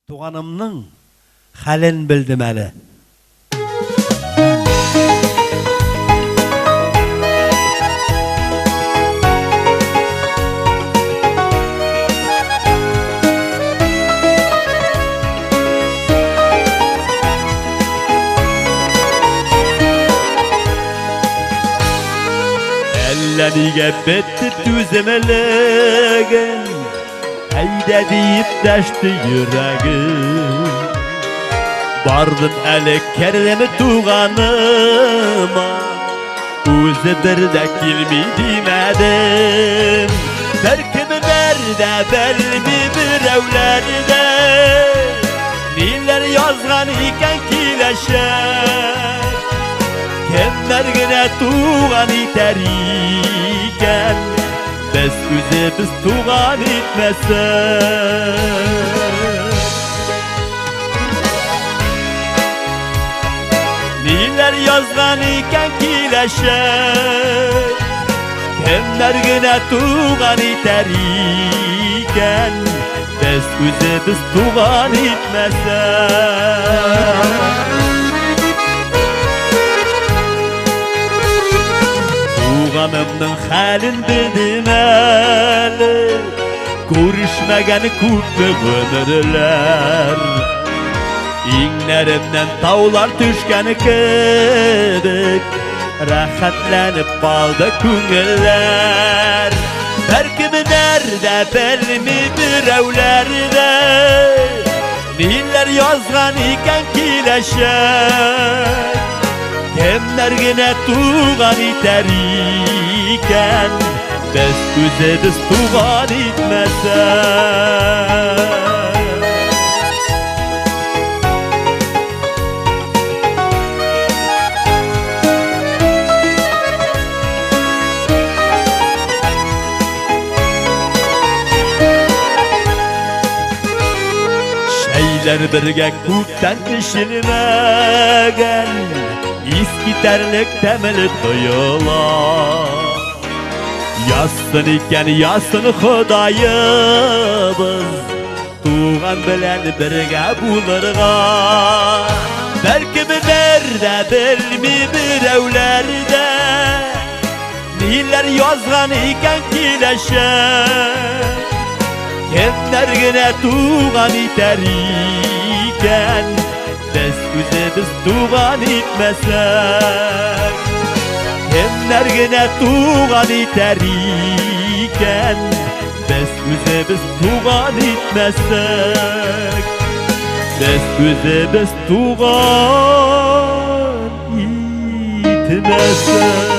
Туганымның хәлен белдем әле. Әллә нигә бетте түземлеген, әйдә диеп дәште йөрәгем. Бардым әле кәрләме туганыма, үзе бер дә килми димәдем. Бәлкемнәр дә белми берәүләр дә, ниләр язган икән киләчәк. Кемнәр генә туган итәр икән, без үзебез туган итмәсәк. Ниләр язган икән киләчәк, кемнәр генә туган итәр икән, без үзебез туган итмәсәк. Туганымның хәлен белдем әле, күрешмәгән күпме гомерләр. Иңнәремнән таулар төшкән кебек, рәхәтләнеп калды күңелләр. Бәлкемнәр дә белми берәүләр дә, ниләр язган икән киләчәк. Кемнәр генә туган итәр икән, без үзебез туган итмәсәк. Шәйләр бергә күптән эчелмәгән, искитәрлек тәмле тоела. Ясын икән ясын Ходаебыз, туган белән бергә булырга. Бәлкемнәр дә белми берәүләр дә, ниләр язган икән киләчәк. Кемнәр генә туган итәр икән, без үзебез туган итмәсәк. Кемнәр генә туган итәр икән, без үзебез туган итмәсәк. Без үзебез туган итмәсәк.